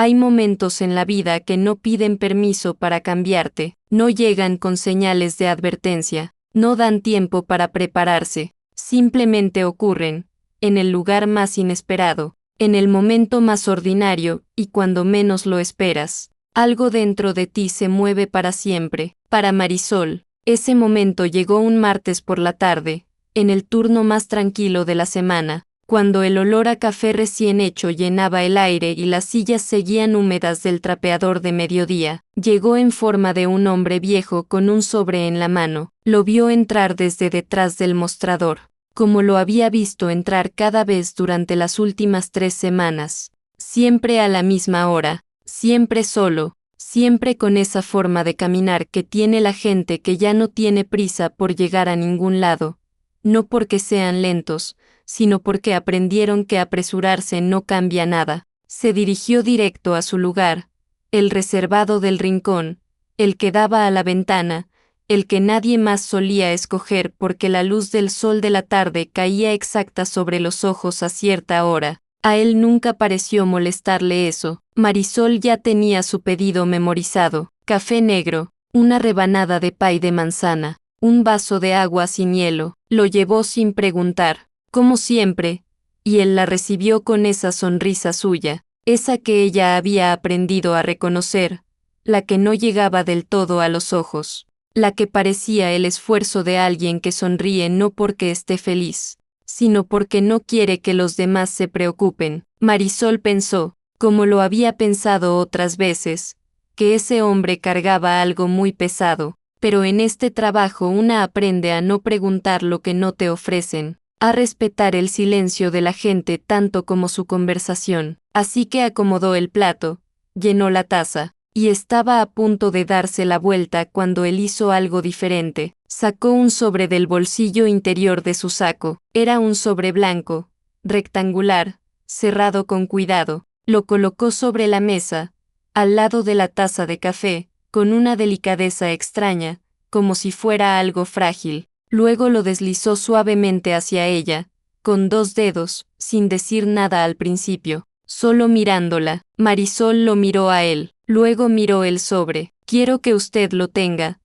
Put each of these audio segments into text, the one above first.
Hay momentos en la vida que no piden permiso para cambiarte, no llegan con señales de advertencia, no dan tiempo para prepararse, simplemente ocurren, en el lugar más inesperado, en el momento más ordinario y cuando menos lo esperas. Algo dentro de ti se mueve para siempre. Para Marisol, ese momento llegó un martes por la tarde, en el turno más tranquilo de la semana, cuando el olor a café recién hecho llenaba el aire y las sillas seguían húmedas del trapeador de mediodía. Llegó en forma de un hombre viejo con un sobre en la mano. Lo vio entrar desde detrás del mostrador, como lo había visto entrar cada vez durante las últimas 3 semanas. Siempre a la misma hora, siempre solo, siempre con esa forma de caminar que tiene la gente que ya no tiene prisa por llegar a ningún lado. No porque sean lentos, sino porque aprendieron que apresurarse no cambia nada. Se dirigió directo a su lugar, el reservado del rincón, el que daba a la ventana, el que nadie más solía escoger porque la luz del sol de la tarde caía exacta sobre los ojos a cierta hora. A él nunca pareció molestarle eso. Marisol ya tenía su pedido memorizado: café negro, una rebanada de pay de manzana, un vaso de agua sin hielo. Lo llevó sin preguntar, como siempre, y él la recibió con esa sonrisa suya, esa que ella había aprendido a reconocer, la que no llegaba del todo a los ojos, la que parecía el esfuerzo de alguien que sonríe no porque esté feliz, sino porque no quiere que los demás se preocupen. Marisol pensó, como lo había pensado otras veces, que ese hombre cargaba algo muy pesado, pero en este trabajo una aprende a no preguntar lo que no te ofrecen, a respetar el silencio de la gente tanto como su conversación. Así que acomodó el plato, llenó la taza, y estaba a punto de darse la vuelta cuando él hizo algo diferente. Sacó un sobre del bolsillo interior de su saco. Era un sobre blanco, rectangular, cerrado con cuidado. Lo colocó sobre la mesa, al lado de la taza de café, con una delicadeza extraña, como si fuera algo frágil. Luego lo deslizó suavemente hacia ella, con 2 dedos, sin decir nada al principio, solo mirándola. Marisol lo miró a él, luego miró el sobre. «Quiero que usted lo tenga»,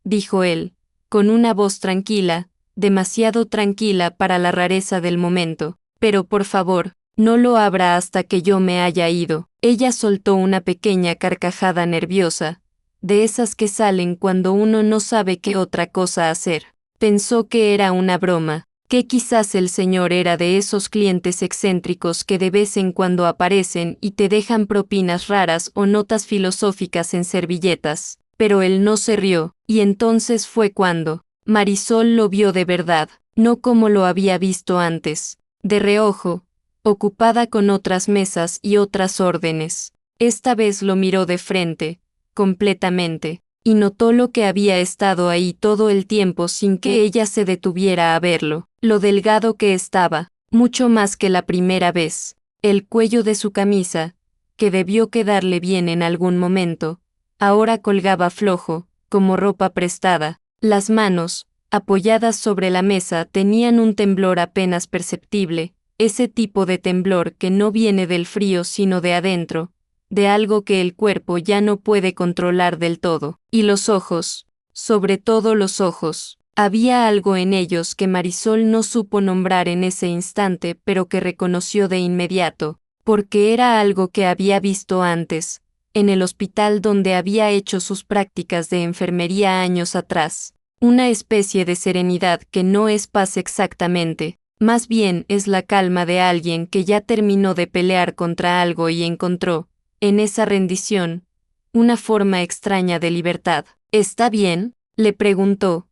dijo él, con una voz tranquila, demasiado tranquila para la rareza del momento. «Pero por favor, no lo abra hasta que yo me haya ido». Ella soltó una pequeña carcajada nerviosa, de esas que salen cuando uno no sabe qué otra cosa hacer. Pensó que era una broma, que quizás el señor era de esos clientes excéntricos que de vez en cuando aparecen y te dejan propinas raras o notas filosóficas en servilletas. Pero él no se rió, y entonces fue cuando Marisol lo vio de verdad, no como lo había visto antes, de reojo, ocupada con otras mesas y otras órdenes. Esta vez lo miró de frente, completamente, y notó lo que había estado ahí todo el tiempo sin que ella se detuviera a verlo, lo delgado que estaba, mucho más que la primera vez, el cuello de su camisa, que debió quedarle bien en algún momento, ahora colgaba flojo, como ropa prestada. Las manos, apoyadas sobre la mesa, tenían un temblor apenas perceptible, ese tipo de temblor que no viene del frío sino de adentro, de algo que el cuerpo ya no puede controlar del todo. Y los ojos, sobre todo los ojos, había algo en ellos que Marisol no supo nombrar en ese instante, pero que reconoció de inmediato, porque era algo que había visto antes, en el hospital donde había hecho sus prácticas de enfermería años atrás. Una especie de serenidad que no es paz exactamente, más bien es la calma de alguien que ya terminó de pelear contra algo y encontró, en esa rendición, una forma extraña de libertad. «¿Está bien?», le preguntó,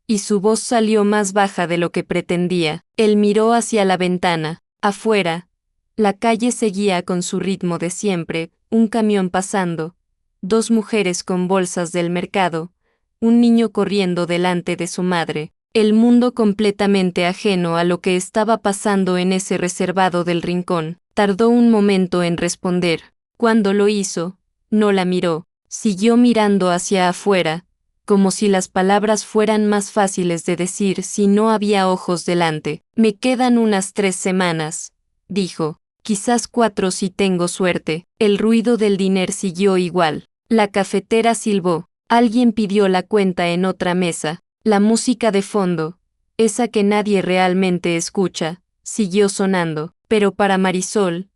y su voz salió más baja de lo que pretendía. Él miró hacia la ventana. Afuera, la calle seguía con su ritmo de siempre, un camión pasando, 2 mujeres con bolsas del mercado, un niño corriendo delante de su madre, el mundo completamente ajeno a lo que estaba pasando en ese reservado del rincón. Tardó un momento en responder. Cuando lo hizo, no la miró, siguió mirando hacia afuera, como si las palabras fueran más fáciles de decir si no había ojos delante. «Me quedan unas 3 semanas», dijo, quizás 4 si tengo suerte. El ruido del dinero siguió igual. La cafetera silbó. Alguien pidió la cuenta en otra mesa. La música de fondo, esa que nadie realmente escucha, siguió sonando, pero para Marisol,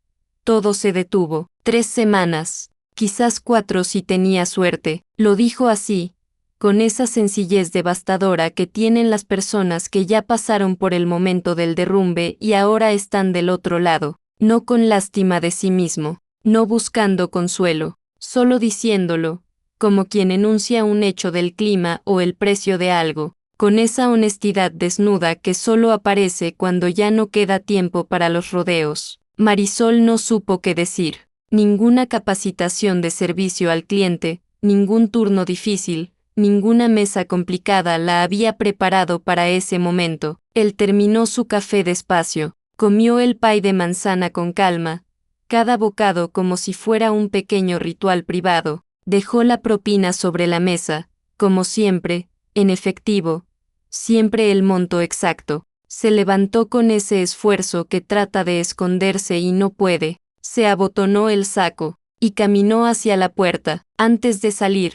todo se detuvo. 3 semanas, quizás 4 si tenía suerte, lo dijo así, con esa sencillez devastadora que tienen las personas que ya pasaron por el momento del derrumbe y ahora están del otro lado, no con lástima de sí mismo, no buscando consuelo, solo diciéndolo, como quien enuncia un hecho del clima o el precio de algo, con esa honestidad desnuda que solo aparece cuando ya no queda tiempo para los rodeos. Marisol no supo qué decir. Ninguna capacitación de servicio al cliente, ningún turno difícil, ninguna mesa complicada la había preparado para ese momento. Él terminó su café despacio, comió el pay de manzana con calma, cada bocado como si fuera un pequeño ritual privado. Dejó la propina sobre la mesa, como siempre, en efectivo, siempre el monto exacto. Se levantó con ese esfuerzo que trata de esconderse y no puede, se abotonó el saco, y caminó hacia la puerta. Antes de salir,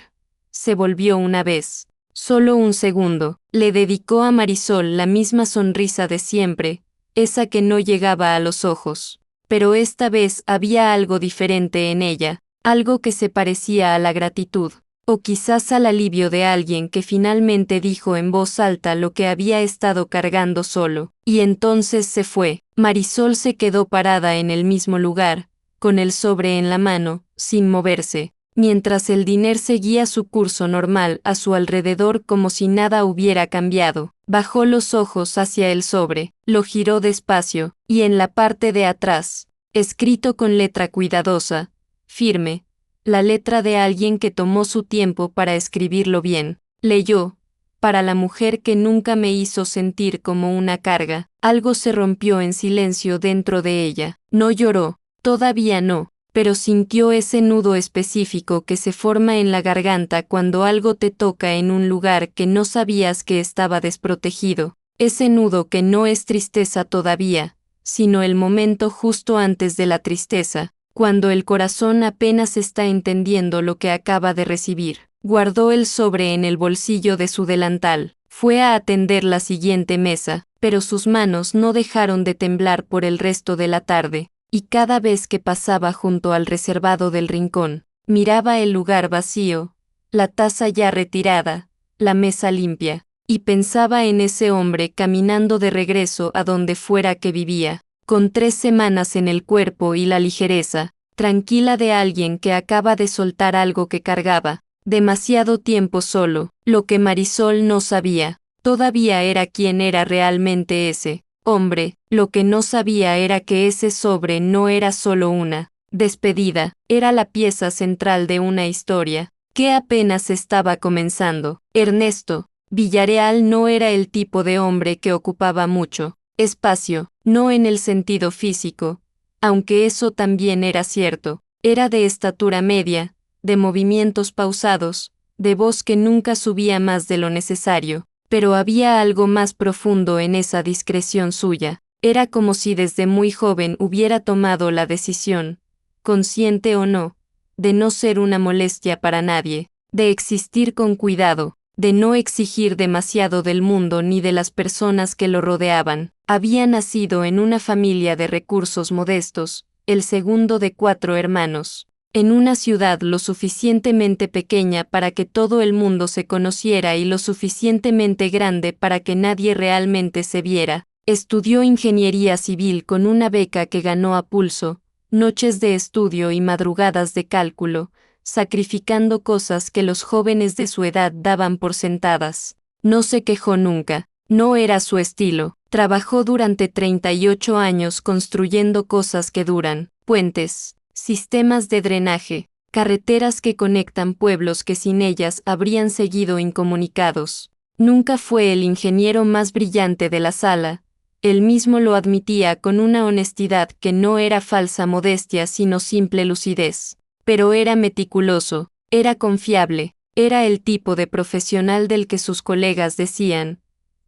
se volvió una vez, solo un segundo, le dedicó a Marisol la misma sonrisa de siempre, esa que no llegaba a los ojos. Pero esta vez había algo diferente en ella. Algo que se parecía a la gratitud, o quizás al alivio de alguien que finalmente dijo en voz alta lo que había estado cargando solo, y entonces se fue. Marisol se quedó parada en el mismo lugar, con el sobre en la mano, sin moverse, mientras el dinero seguía su curso normal a su alrededor como si nada hubiera cambiado. Bajó los ojos hacia el sobre, lo giró despacio, y en la parte de atrás, escrito con letra cuidadosa, firme, la letra de alguien que tomó su tiempo para escribirlo bien, leyó, para la mujer que nunca me hizo sentir como una carga. Algo se rompió en silencio dentro de ella. No lloró, todavía no, pero sintió ese nudo específico que se forma en la garganta cuando algo te toca en un lugar que no sabías que estaba desprotegido. Ese nudo que no es tristeza todavía, sino el momento justo antes de la tristeza, cuando el corazón apenas está entendiendo lo que acaba de recibir. Guardó el sobre en el bolsillo de su delantal. Fue a atender la siguiente mesa, pero sus manos no dejaron de temblar por el resto de la tarde, y cada vez que pasaba junto al reservado del rincón, miraba el lugar vacío, la taza ya retirada, la mesa limpia, y pensaba en ese hombre caminando de regreso a donde fuera que vivía, con 3 semanas en el cuerpo y la ligereza, tranquila de alguien que acaba de soltar algo que cargaba, demasiado tiempo solo. Lo que Marisol no sabía, todavía era quién era realmente ese hombre. Lo que no sabía era que ese sobre no era solo una despedida, era la pieza central de una historia, que apenas estaba comenzando. Ernesto Villarreal no era el tipo de hombre que ocupaba mucho espacio, no en el sentido físico, aunque eso también era cierto. Era de estatura media, de movimientos pausados, de voz que nunca subía más de lo necesario, pero había algo más profundo en esa discreción suya. Era como si desde muy joven hubiera tomado la decisión, consciente o no, de no ser una molestia para nadie, de existir con cuidado, de no exigir demasiado del mundo ni de las personas que lo rodeaban. Había nacido en una familia de recursos modestos, el segundo de 4 hermanos, en una ciudad lo suficientemente pequeña para que todo el mundo se conociera y lo suficientemente grande para que nadie realmente se viera. Estudió ingeniería civil con una beca que ganó a pulso, noches de estudio y madrugadas de cálculo, sacrificando cosas que los jóvenes de su edad daban por sentadas. No se quejó nunca, no era su estilo. Trabajó durante 38 años construyendo cosas que duran, puentes, sistemas de drenaje, carreteras que conectan pueblos que sin ellas habrían seguido incomunicados. Nunca fue el ingeniero más brillante de la sala, él mismo lo admitía con una honestidad que no era falsa modestia sino simple lucidez. Pero era meticuloso, era confiable, era el tipo de profesional del que sus colegas decían,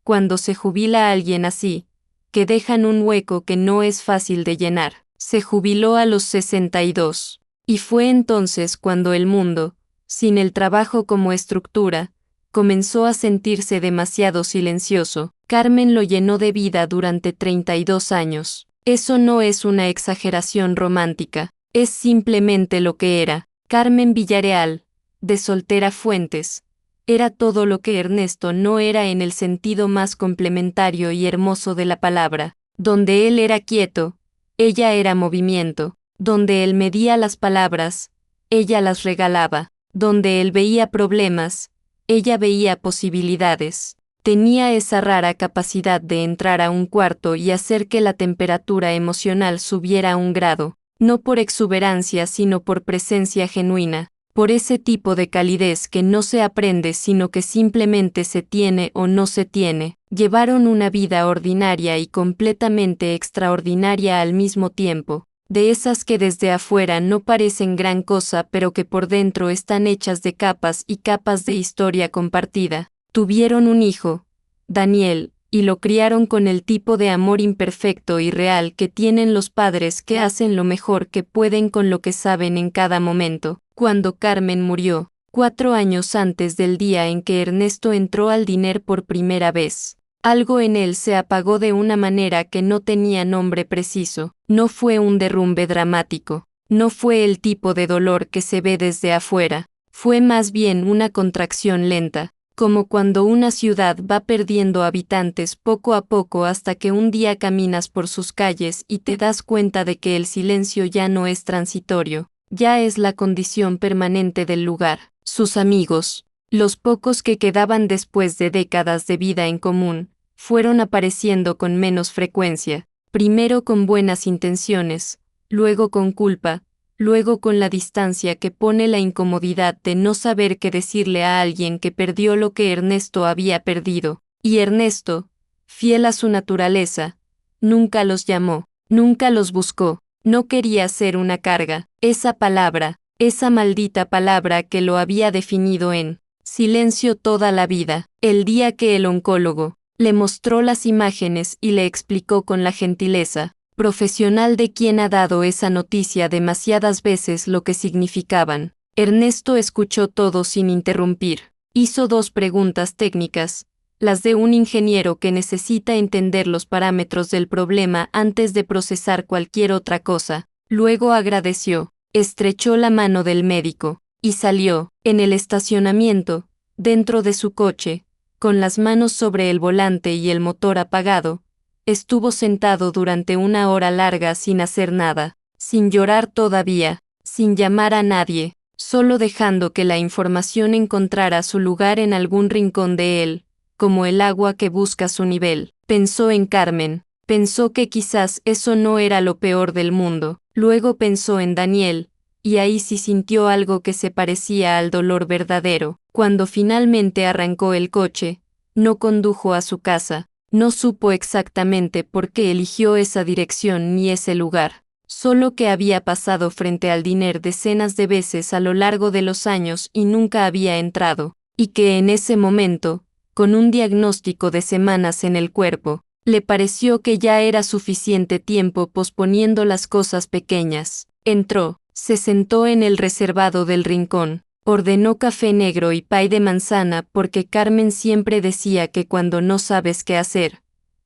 cuando se jubila alguien así, que dejan un hueco que no es fácil de llenar. Se jubiló a los 62. Y fue entonces cuando el mundo, sin el trabajo como estructura, comenzó a sentirse demasiado silencioso. Carmen lo llenó de vida durante 32 años. Eso no es una exageración romántica, es simplemente lo que era. Carmen Villarreal, de Soltera Fuentes, era todo lo que Ernesto no era en el sentido más complementario y hermoso de la palabra. Donde él era quieto, ella era movimiento. Donde él medía las palabras, ella las regalaba. Donde él veía problemas, ella veía posibilidades. Tenía esa rara capacidad de entrar a un cuarto y hacer que la temperatura emocional subiera 1 grado, no por exuberancia sino por presencia genuina, por ese tipo de calidez que no se aprende sino que simplemente se tiene o no se tiene. Llevaron una vida ordinaria y completamente extraordinaria al mismo tiempo, de esas que desde afuera no parecen gran cosa pero que por dentro están hechas de capas y capas de historia compartida. Tuvieron un hijo, Daniel, y lo criaron con el tipo de amor imperfecto y real que tienen los padres que hacen lo mejor que pueden con lo que saben en cada momento. Cuando Carmen murió, 4 años antes del día en que Ernesto entró al diner por primera vez, algo en él se apagó de una manera que no tenía nombre preciso. No fue un derrumbe dramático, no fue el tipo de dolor que se ve desde afuera, fue más bien una contracción lenta, como cuando una ciudad va perdiendo habitantes poco a poco hasta que un día caminas por sus calles y te das cuenta de que el silencio ya no es transitorio, ya es la condición permanente del lugar. Sus amigos, los pocos que quedaban después de décadas de vida en común, fueron apareciendo con menos frecuencia, primero con buenas intenciones, luego con culpa, luego con la distancia que pone la incomodidad de no saber qué decirle a alguien que perdió lo que Ernesto había perdido. Y Ernesto, fiel a su naturaleza, nunca los llamó, nunca los buscó, no quería ser una carga. Esa palabra, esa maldita palabra que lo había definido en silencio toda la vida. El día que el oncólogo le mostró las imágenes y le explicó con la gentileza profesional de quien ha dado esa noticia demasiadas veces lo que significaban. Ernesto escuchó todo sin interrumpir. Hizo 2 preguntas técnicas, las de un ingeniero que necesita entender los parámetros del problema antes de procesar cualquier otra cosa. Luego agradeció, estrechó la mano del médico, y salió. En el estacionamiento, dentro de su coche, con las manos sobre el volante y el motor apagado, estuvo sentado durante 1 hora larga sin hacer nada, sin llorar todavía, sin llamar a nadie, solo dejando que la información encontrara su lugar en algún rincón de él, como el agua que busca su nivel. Pensó en Carmen, pensó que quizás eso no era lo peor del mundo, luego pensó en Daniel, y ahí sí sintió algo que se parecía al dolor verdadero. Cuando finalmente arrancó el coche, no condujo a su casa, no supo exactamente por qué eligió esa dirección ni ese lugar, solo que había pasado frente al diner decenas de veces a lo largo de los años y nunca había entrado, y que en ese momento, con un diagnóstico de semanas en el cuerpo, le pareció que ya era suficiente tiempo posponiendo las cosas pequeñas. Entró, se sentó en el reservado del rincón, ordenó café negro y pay de manzana porque Carmen siempre decía que cuando no sabes qué hacer,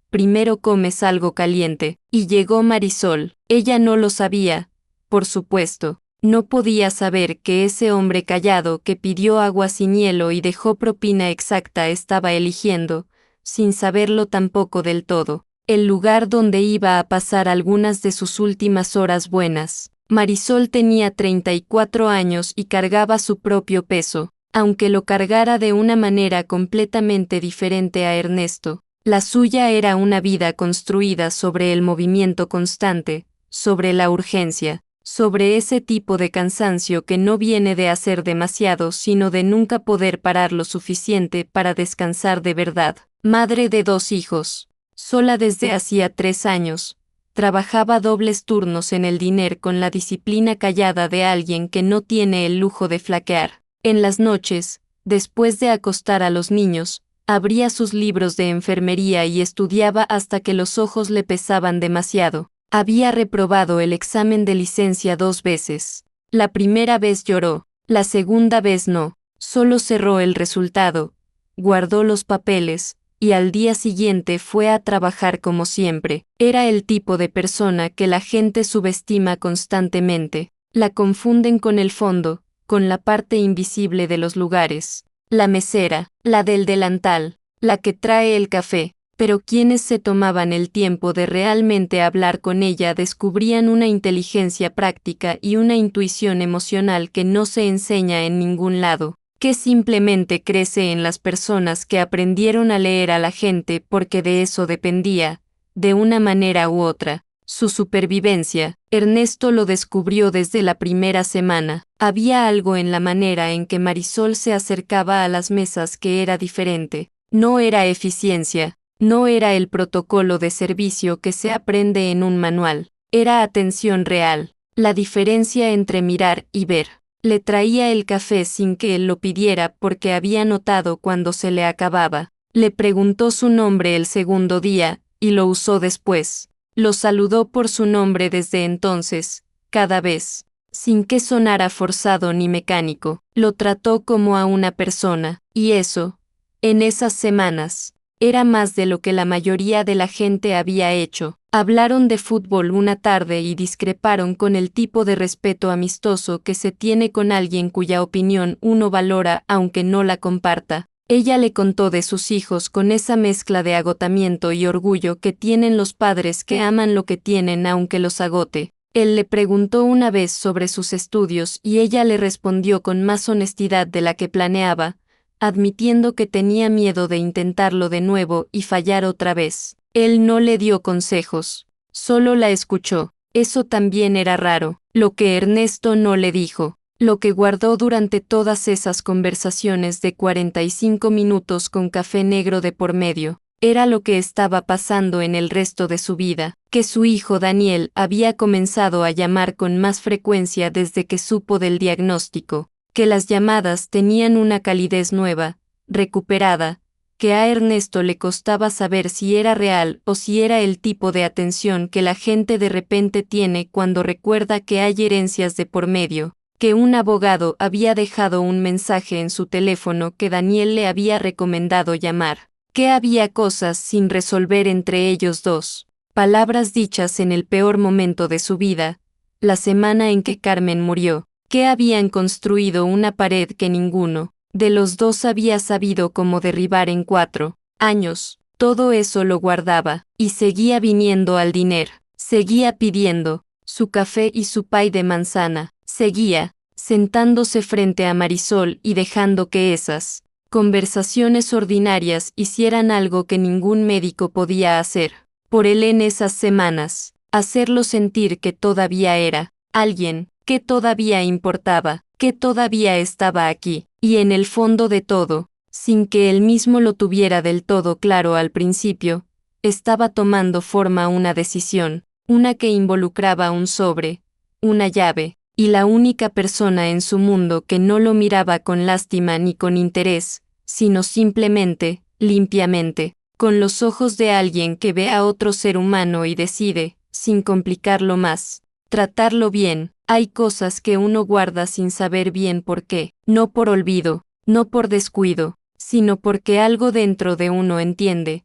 primero comes algo caliente, y llegó Marisol. Ella no lo sabía, por supuesto, no podía saber que ese hombre callado que pidió agua sin hielo y dejó propina exacta estaba eligiendo, sin saberlo tampoco del todo, el lugar donde iba a pasar algunas de sus últimas horas buenas. Marisol tenía 34 años y cargaba su propio peso, aunque lo cargara de una manera completamente diferente a Ernesto. La suya era una vida construida sobre el movimiento constante, sobre la urgencia, sobre ese tipo de cansancio que no viene de hacer demasiado sino de nunca poder parar lo suficiente para descansar de verdad. Madre de 2 hijos, sola desde hacía 3 años, trabajaba dobles turnos en el diner con la disciplina callada de alguien que no tiene el lujo de flaquear. En las noches, después de acostar a los niños, abría sus libros de enfermería y estudiaba hasta que los ojos le pesaban demasiado. Había reprobado el examen de licencia 2 veces. La primera vez lloró, la segunda vez no. Solo cerró el resultado, guardó los papeles, y al día siguiente fue a trabajar como siempre. Era el tipo de persona que la gente subestima constantemente. La confunden con el fondo, con la parte invisible de los lugares. La mesera, la del delantal, la que trae el café. Pero quienes se tomaban el tiempo de realmente hablar con ella descubrían una inteligencia práctica y una intuición emocional que no se enseña en ningún lado, que simplemente crece en las personas que aprendieron a leer a la gente porque de eso dependía, de una manera u otra, su supervivencia. Ernesto lo descubrió desde la primera semana. Había algo en la manera en que Marisol se acercaba a las mesas que era diferente. No era eficiencia. No era el protocolo de servicio que se aprende en un manual, era atención real, la diferencia entre mirar y ver. Le traía el café sin que él lo pidiera porque había notado cuando se le acababa. Le preguntó su nombre el segundo día, y lo usó después. Lo saludó por su nombre desde entonces, cada vez, sin que sonara forzado ni mecánico. Lo trató como a una persona, y eso, en esas semanas, era más de lo que la mayoría de la gente había hecho. Hablaron de fútbol una tarde y discreparon con el tipo de respeto amistoso que se tiene con alguien cuya opinión uno valora aunque no la comparta. Ella le contó de sus hijos con esa mezcla de agotamiento y orgullo que tienen los padres que aman lo que tienen aunque los agote. Él le preguntó una vez sobre sus estudios y ella le respondió con más honestidad de la que planeaba, admitiendo que tenía miedo de intentarlo de nuevo y fallar otra vez. Él no le dio consejos, solo la escuchó. Eso también era raro, lo que Ernesto no le dijo, lo que guardó durante todas esas conversaciones de 45 minutos con café negro de por medio, era lo que estaba pasando en el resto de su vida, que su hijo Daniel había comenzado a llamar con más frecuencia desde que supo del diagnóstico, que las llamadas tenían una calidez nueva, recuperada, que a Ernesto le costaba saber si era real o si era el tipo de atención que la gente de repente tiene cuando recuerda que hay herencias de por medio, que un abogado había dejado un mensaje en su teléfono que Daniel le había recomendado llamar, que había cosas sin resolver entre ellos dos, palabras dichas en el peor momento de su vida, la semana en que Carmen murió, que habían construido una pared que ninguno de los dos había sabido cómo derribar en 4 años. Todo eso lo guardaba, y seguía viniendo al dinero, seguía pidiendo su café y su pay de manzana, seguía sentándose frente a Marisol y dejando que esas conversaciones ordinarias hicieran algo que ningún médico podía hacer por él en esas semanas, hacerlo sentir que todavía era alguien, que todavía importaba, que todavía estaba aquí, y en el fondo de todo, sin que él mismo lo tuviera del todo claro al principio, estaba tomando forma una decisión, una que involucraba un sobre, una llave, y la única persona en su mundo que no lo miraba con lástima ni con interés, sino simplemente, limpiamente, con los ojos de alguien que ve a otro ser humano y decide, sin complicarlo más, tratarlo bien. Hay cosas que uno guarda sin saber bien por qué, no por olvido, no por descuido, sino porque algo dentro de uno entiende,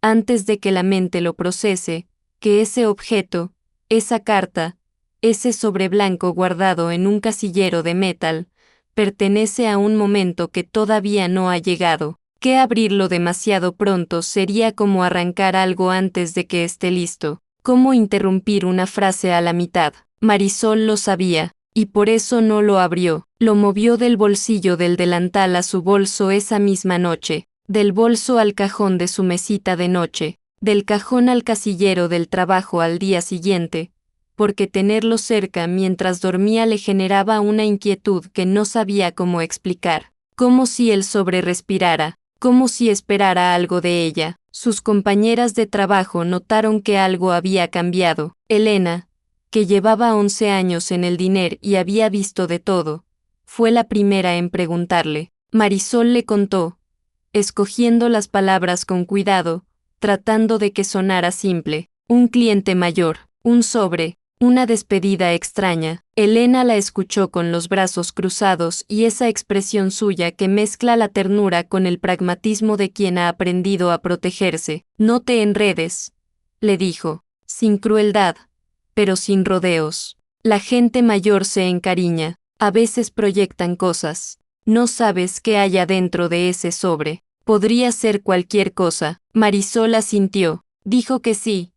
antes de que la mente lo procese, que ese objeto, esa carta, ese sobre blanco guardado en un casillero de metal, pertenece a un momento que todavía no ha llegado, que abrirlo demasiado pronto sería como arrancar algo antes de que esté listo, como interrumpir una frase a la mitad. Marisol lo sabía, y por eso no lo abrió. Lo movió del bolsillo del delantal a su bolso esa misma noche, del bolso al cajón de su mesita de noche, del cajón al casillero del trabajo al día siguiente, porque tenerlo cerca mientras dormía le generaba una inquietud que no sabía cómo explicar, como si el sobre respirara, como si esperara algo de ella. Sus compañeras de trabajo notaron que algo había cambiado. Elena, que llevaba 11 años en el diner y había visto de todo, fue la primera en preguntarle. Marisol le contó, escogiendo las palabras con cuidado, tratando de que sonara simple. Un cliente mayor, Un sobre, una despedida extraña. Elena la escuchó con los brazos cruzados y esa expresión suya que mezcla la ternura con el pragmatismo de quien ha aprendido a protegerse. No te enredes, le dijo, sin crueldad, pero sin rodeos. La gente mayor se encariña, a veces proyectan cosas. No sabes qué hay adentro de ese sobre. Podría ser cualquier cosa. Marisol asintió, dijo que sí,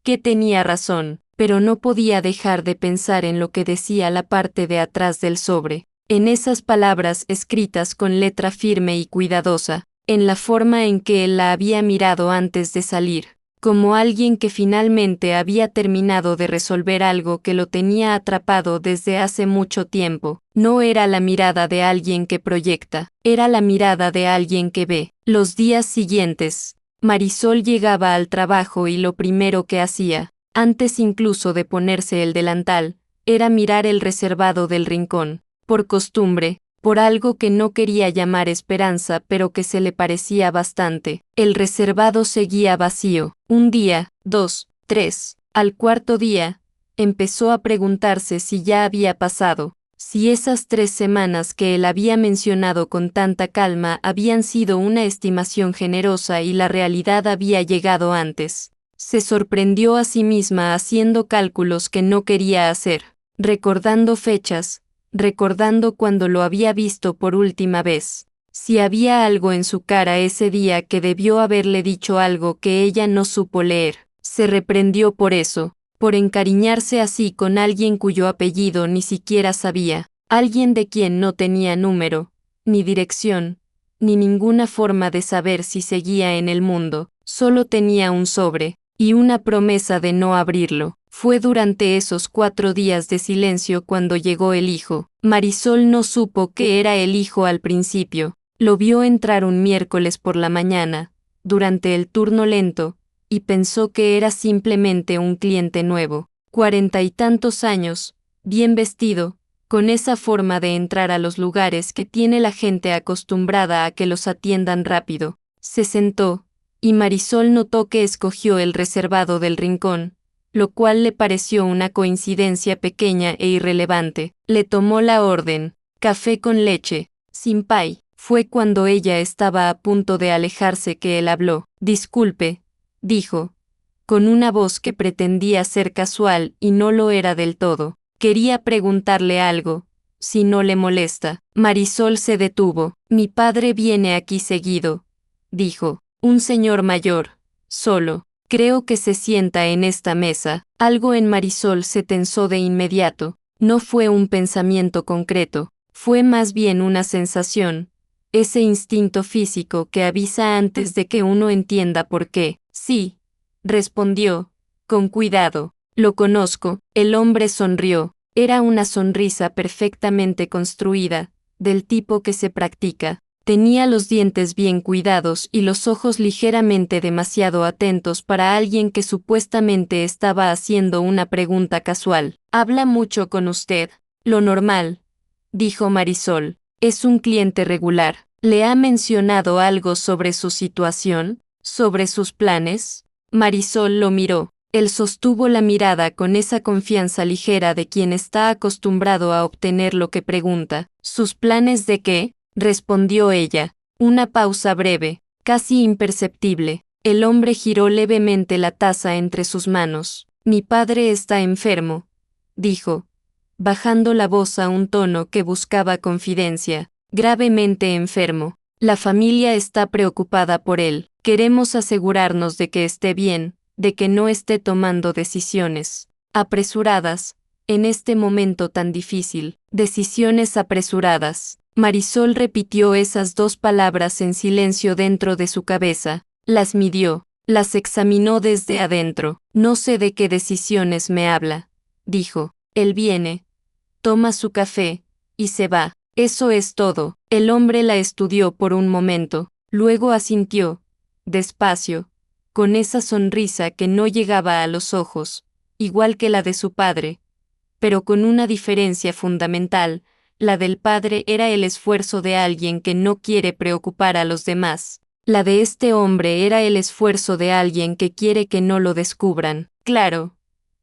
que tenía razón, pero no podía dejar de pensar en lo que decía la parte de atrás del sobre, en esas palabras escritas con letra firme y cuidadosa, en la forma en que él la había mirado antes de salir, como alguien que finalmente había terminado de resolver algo que lo tenía atrapado desde hace mucho tiempo. No era la mirada de alguien que proyecta, era la mirada de alguien que ve. Los días siguientes, Marisol llegaba al trabajo y lo primero que hacía, antes incluso de ponerse el delantal, era mirar el reservado del rincón, por costumbre, por algo que no quería llamar esperanza pero que se le parecía bastante. El reservado seguía vacío. Un día, 2, 3, al cuarto día, empezó a preguntarse si ya había pasado, si esas 3 semanas que él había mencionado con tanta calma habían sido una estimación generosa y la realidad había llegado antes. Se sorprendió a sí misma haciendo cálculos que no quería hacer, recordando fechas, recordando cuando lo había visto por última vez. Si había algo en su cara ese día que debió haberle dicho algo que ella no supo leer, se reprendió por eso, por encariñarse así con alguien cuyo apellido ni siquiera sabía, alguien de quien no tenía número, ni dirección, ni ninguna forma de saber si seguía en el mundo, solo tenía un sobre, y una promesa de no abrirlo. Fue durante esos 4 días de silencio cuando llegó el hijo. Marisol no supo que era el hijo al principio. Lo vio entrar un miércoles por la mañana, durante el turno lento, y pensó que era simplemente un cliente nuevo. 40 y tantos años, bien vestido, con esa forma de entrar a los lugares que tiene la gente acostumbrada a que los atiendan rápido. Se sentó, y Marisol notó que escogió el reservado del rincón, lo cual le pareció una coincidencia pequeña e irrelevante. Le tomó la orden, café con leche, sin pay. Fue cuando ella estaba a punto de alejarse que él habló. Disculpe, dijo, con una voz que pretendía ser casual y no lo era del todo. Quería preguntarle algo, si no le molesta. Marisol se detuvo. Mi padre viene aquí seguido, dijo. Un señor mayor, solo. Creo que se sienta en esta mesa. Algo en Marisol se tensó de inmediato. No fue un pensamiento concreto, fue más bien una sensación. Ese instinto físico que avisa antes de que uno entienda por qué. Sí, respondió, con cuidado. Lo conozco. El hombre sonrió. Era una sonrisa perfectamente construida, del tipo que se practica. Tenía los dientes bien cuidados y los ojos ligeramente demasiado atentos para alguien que supuestamente estaba haciendo una pregunta casual. Habla mucho con usted. Lo normal, dijo Marisol. Es un cliente regular. ¿Le ha mencionado algo sobre su situación? ¿Sobre sus planes? Marisol lo miró. Él sostuvo la mirada con esa confianza ligera de quien está acostumbrado a obtener lo que pregunta. ¿Sus planes de qué? Respondió ella. Una pausa breve, casi imperceptible. El hombre giró levemente la taza entre sus manos. Mi padre está enfermo, dijo, bajando la voz a un tono que buscaba confidencia. Gravemente enfermo. La familia está preocupada por él. Queremos asegurarnos de que esté bien, de que no esté tomando decisiones apresuradas, en este momento tan difícil. Decisiones apresuradas. Marisol repitió esas 2 palabras en silencio dentro de su cabeza, las midió, las examinó desde adentro. No sé de qué decisiones me habla, dijo. Él viene, toma su café, y se va. Eso es todo. El hombre la estudió por un momento, luego asintió, despacio, con esa sonrisa que no llegaba a los ojos, igual que la de su padre, pero con una diferencia fundamental. La del padre era el esfuerzo de alguien que no quiere preocupar a los demás. La de este hombre era el esfuerzo de alguien que quiere que no lo descubran. Claro,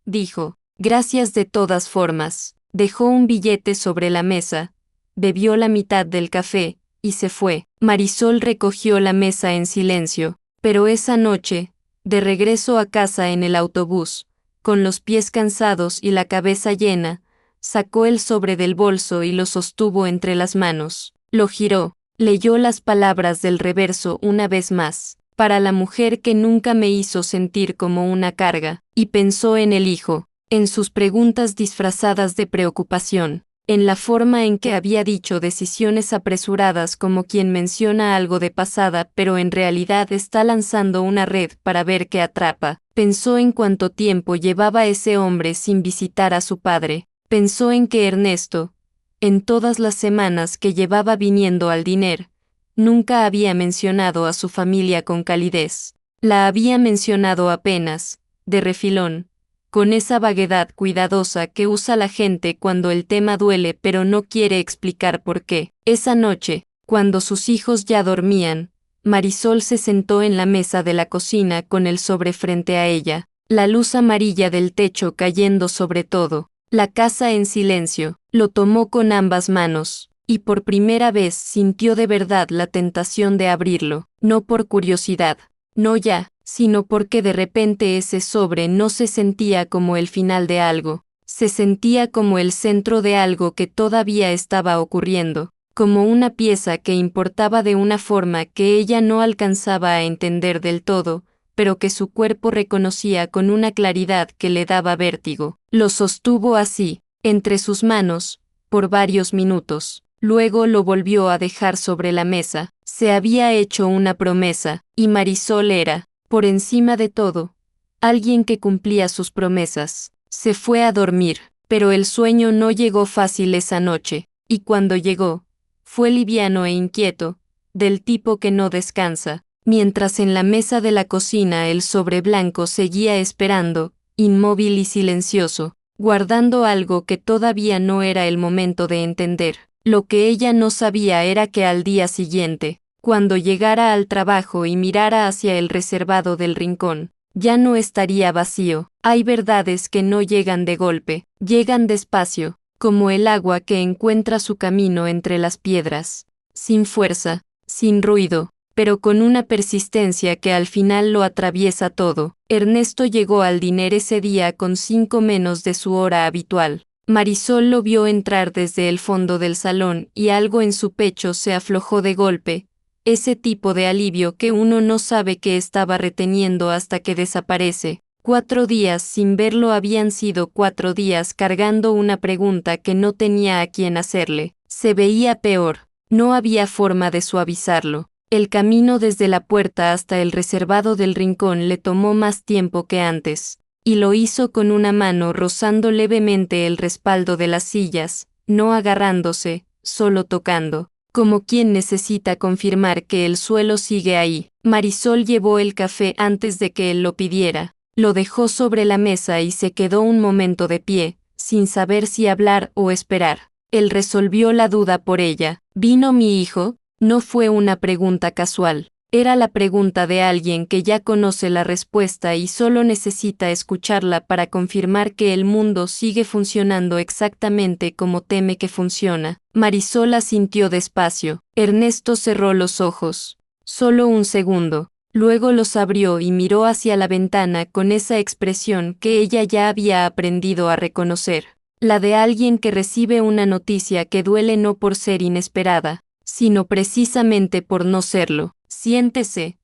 dijo. Gracias de todas formas. Dejó un billete sobre la mesa, bebió la mitad del café, y se fue. Marisol recogió la mesa en silencio, pero esa noche, de regreso a casa en el autobús, con los pies cansados y la cabeza llena, sacó el sobre del bolso y lo sostuvo entre las manos. Lo giró, leyó las palabras del reverso una vez más, para la mujer que nunca me hizo sentir como una carga, y pensó en el hijo, en sus preguntas disfrazadas de preocupación, en la forma en que había dicho decisiones apresuradas como quien menciona algo de pasada pero en realidad está lanzando una red para ver qué atrapa. Pensó en cuánto tiempo llevaba ese hombre sin visitar a su padre. Pensó en que Ernesto, en todas las semanas que llevaba viniendo al diner, nunca había mencionado a su familia con calidez. La había mencionado apenas, de refilón, con esa vaguedad cuidadosa que usa la gente cuando el tema duele pero no quiere explicar por qué. Esa noche, cuando sus hijos ya dormían, Marisol se sentó en la mesa de la cocina con el sobre frente a ella, la luz amarilla del techo cayendo sobre todo, la casa en silencio. Lo tomó con ambas manos, y por primera vez sintió de verdad la tentación de abrirlo, no por curiosidad, no ya, sino porque de repente ese sobre no se sentía como el final de algo, se sentía como el centro de algo que todavía estaba ocurriendo, como una pieza que importaba de una forma que ella no alcanzaba a entender del todo, pero que su cuerpo reconocía con una claridad que le daba vértigo. Lo sostuvo así, entre sus manos, por varios minutos. Luego lo volvió a dejar sobre la mesa. Se había hecho una promesa, y Marisol era, por encima de todo, alguien que cumplía sus promesas. Se fue a dormir, pero el sueño no llegó fácil esa noche, y cuando llegó, fue liviano e inquieto, del tipo que no descansa, mientras en la mesa de la cocina el sobre blanco seguía esperando, inmóvil y silencioso, guardando algo que todavía no era el momento de entender. Lo que ella no sabía era que al día siguiente, cuando llegara al trabajo y mirara hacia el reservado del rincón, ya no estaría vacío. Hay verdades que no llegan de golpe, llegan despacio, como el agua que encuentra su camino entre las piedras, sin fuerza, sin ruido, pero con una persistencia que al final lo atraviesa todo. Ernesto llegó al diner ese día con 5 menos de su hora habitual. Marisol lo vio entrar desde el fondo del salón y algo en su pecho se aflojó de golpe, ese tipo de alivio que uno no sabe que estaba reteniendo hasta que desaparece. 4 días sin verlo habían sido 4 días cargando una pregunta que no tenía a quién hacerle. Se veía peor, no había forma de suavizarlo. El camino desde la puerta hasta el reservado del rincón le tomó más tiempo que antes, y lo hizo con una mano rozando levemente el respaldo de las sillas, no agarrándose, solo tocando, como quien necesita confirmar que el suelo sigue ahí. Marisol llevó el café antes de que él lo pidiera, lo dejó sobre la mesa y se quedó un momento de pie, sin saber si hablar o esperar. Él resolvió la duda por ella. ¿Vino mi hijo? No fue una pregunta casual, era la pregunta de alguien que ya conoce la respuesta y solo necesita escucharla para confirmar que el mundo sigue funcionando exactamente como teme que funciona. Marisol asintió despacio. Ernesto cerró los ojos. Solo un segundo. Luego los abrió y miró hacia la ventana con esa expresión que ella ya había aprendido a reconocer. La de alguien que recibe una noticia que duele no por ser inesperada, sino precisamente por no serlo. Siéntese,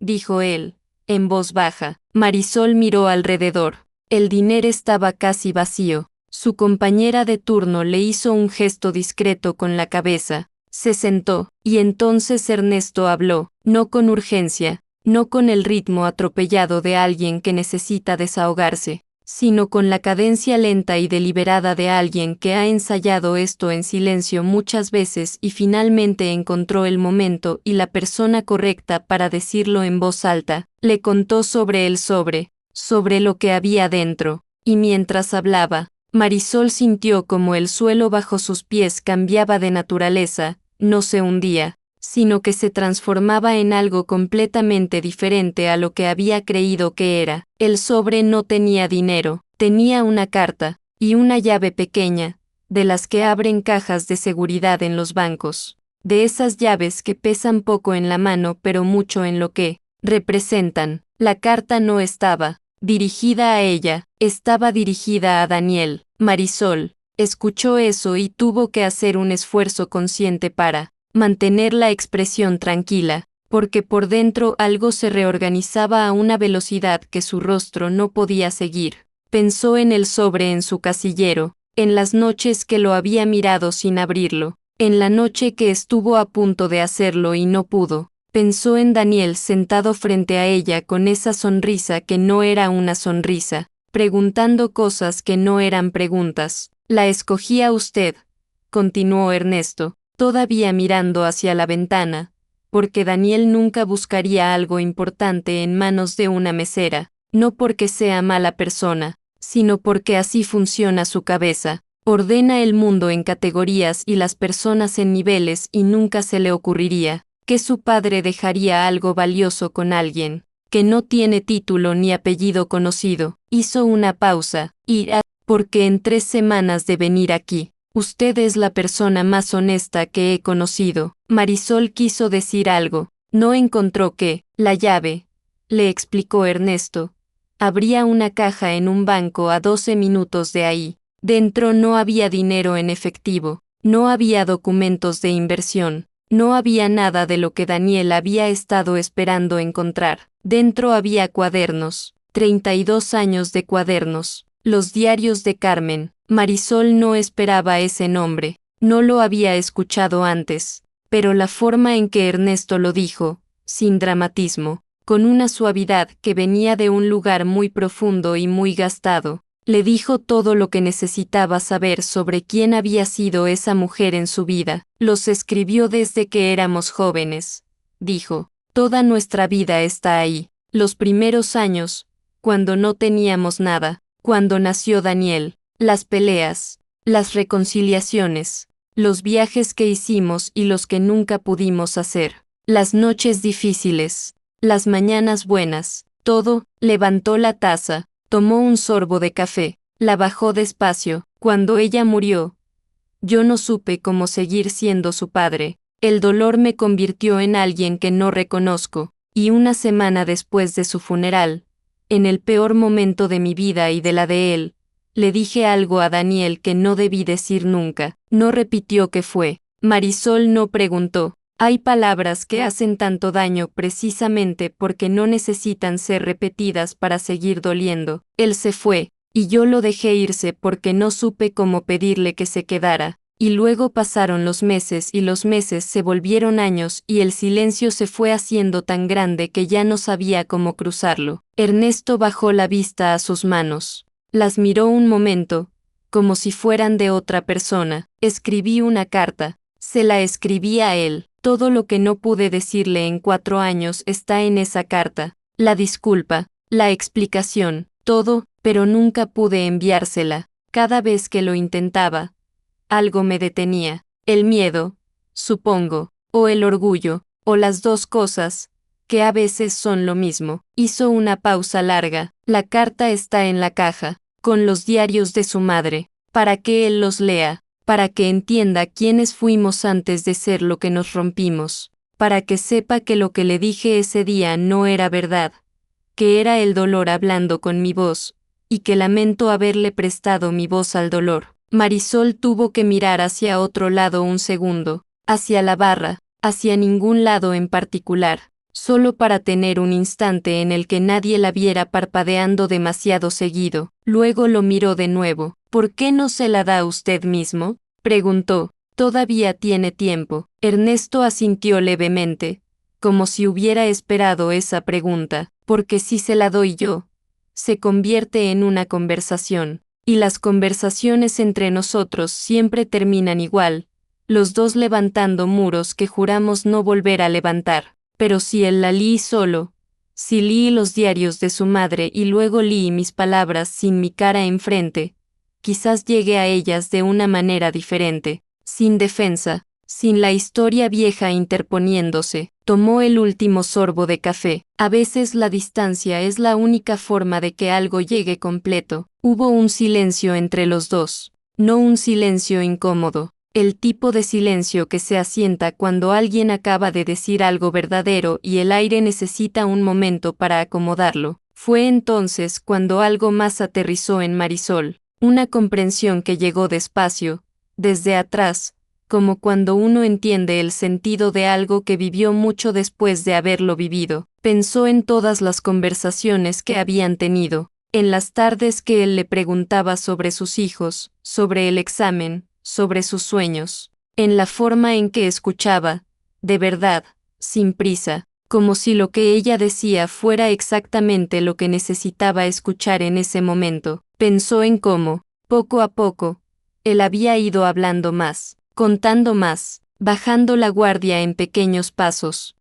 dijo él, en voz baja. Marisol miró alrededor. El diner estaba casi vacío. Su compañera de turno le hizo un gesto discreto con la cabeza. Se sentó, y entonces Ernesto habló, no con urgencia, no con el ritmo atropellado de alguien que necesita desahogarse, sino con la cadencia lenta y deliberada de alguien que ha ensayado esto en silencio muchas veces y finalmente encontró el momento y la persona correcta para decirlo en voz alta. Le contó sobre el sobre lo que había dentro, y mientras hablaba, Marisol sintió como el suelo bajo sus pies cambiaba de naturaleza, no se hundía, sino que se transformaba en algo completamente diferente a lo que había creído que era. El sobre no tenía dinero, Tenía una carta y una llave pequeña, de las que abren cajas de seguridad en los bancos. De esas llaves que pesan poco en la mano pero mucho en lo que representan. La carta no estaba dirigida a ella, estaba dirigida a Daniel. Marisol escuchó eso y tuvo que hacer un esfuerzo consciente para mantener la expresión tranquila, porque por dentro algo se reorganizaba a una velocidad que su rostro no podía seguir. Pensó en el sobre en su casillero, en las noches que lo había mirado sin abrirlo, en la noche que estuvo a punto de hacerlo y no pudo. Pensó en Daniel sentado frente a ella con esa sonrisa que no era una sonrisa, preguntando cosas que no eran preguntas. La escogía usted, continuó Ernesto, todavía mirando hacia la ventana, porque Daniel nunca buscaría algo importante en manos de una mesera, no porque sea mala persona, sino porque así funciona su cabeza. Ordena el mundo en categorías y las personas en niveles y nunca se le ocurriría que su padre dejaría algo valioso con alguien que no tiene título ni apellido conocido. Hizo una pausa, porque en 3 semanas de venir aquí, usted es la persona más honesta que he conocido. Marisol quiso decir algo, no encontró qué. La llave, le explicó Ernesto, abría una caja en un banco a 12 minutos de ahí. Dentro no había dinero en efectivo, no había documentos de inversión, no había nada de lo que Daniel había estado esperando encontrar. Dentro había cuadernos, 32 años de cuadernos, los diarios de Carmen. Marisol no esperaba ese nombre, no lo había escuchado antes, pero la forma en que Ernesto lo dijo, sin dramatismo, con una suavidad que venía de un lugar muy profundo y muy gastado, le dijo todo lo que necesitaba saber sobre quién había sido esa mujer en su vida. Los escribió desde que éramos jóvenes, dijo. Toda nuestra vida está ahí. Los primeros años, cuando no teníamos nada, cuando nació Daniel, las peleas, las reconciliaciones, los viajes que hicimos y los que nunca pudimos hacer, las noches difíciles, las mañanas buenas, todo. Levantó la taza, tomó un sorbo de café, la bajó despacio. Cuando ella murió, yo no supe cómo seguir siendo su padre. El dolor me convirtió en alguien que no reconozco, y una semana después de su funeral, en el peor momento de mi vida y de la de él, le dije algo a Daniel que no debí decir nunca. No repitió qué fue. Marisol no preguntó. Hay palabras que hacen tanto daño precisamente porque no necesitan ser repetidas para seguir doliendo. Él se fue, y yo lo dejé irse porque no supe cómo pedirle que se quedara. Y luego pasaron los meses y los meses se volvieron años y el silencio se fue haciendo tan grande que ya no sabía cómo cruzarlo. Ernesto bajó la vista a sus manos. Las miró un momento, como si fueran de otra persona. Escribí una carta. Se la escribí a él. Todo lo que no pude decirle en 4 años está en esa carta. La disculpa, la explicación, todo, pero nunca pude enviársela. Cada vez que lo intentaba, algo me detenía. El miedo, supongo, o el orgullo, o las dos cosas, que a veces son lo mismo. Hizo una pausa larga. La carta está en la caja, con los diarios de su madre, para que él los lea, para que entienda quiénes fuimos antes de ser lo que nos rompimos, para que sepa que lo que le dije ese día no era verdad, que era el dolor hablando con mi voz, y que lamento haberle prestado mi voz al dolor. Marisol tuvo que mirar hacia otro lado un segundo, hacia la barra, hacia ningún lado en particular, solo para tener un instante en el que nadie la viera parpadeando demasiado seguido. Luego lo miró de nuevo. ¿Por qué no se la da usted mismo?, preguntó. Todavía tiene tiempo. Ernesto asintió levemente, como si hubiera esperado esa pregunta, porque si se la doy yo, se convierte en una conversación, y las conversaciones entre nosotros siempre terminan igual, los dos levantando muros que juramos no volver a levantar. Pero si él la leí solo, si leí los diarios de su madre y luego leí mis palabras sin mi cara enfrente, quizás llegue a ellas de una manera diferente, sin defensa, sin la historia vieja interponiéndose. Tomó el último sorbo de café. A veces la distancia es la única forma de que algo llegue completo. Hubo un silencio entre los dos. No un silencio incómodo. El tipo de silencio que se asienta cuando alguien acaba de decir algo verdadero y el aire necesita un momento para acomodarlo. Fue entonces cuando algo más aterrizó en Marisol. Una comprensión que llegó despacio, desde atrás, como cuando uno entiende el sentido de algo que vivió mucho después de haberlo vivido. Pensó en todas las conversaciones que habían tenido, en las tardes que él le preguntaba sobre sus hijos, sobre el examen, sobre sus sueños, en la forma en que escuchaba, de verdad, sin prisa, como si lo que ella decía fuera exactamente lo que necesitaba escuchar en ese momento. Pensó en cómo, poco a poco, él había ido hablando más, contando más, bajando la guardia en pequeños pasos,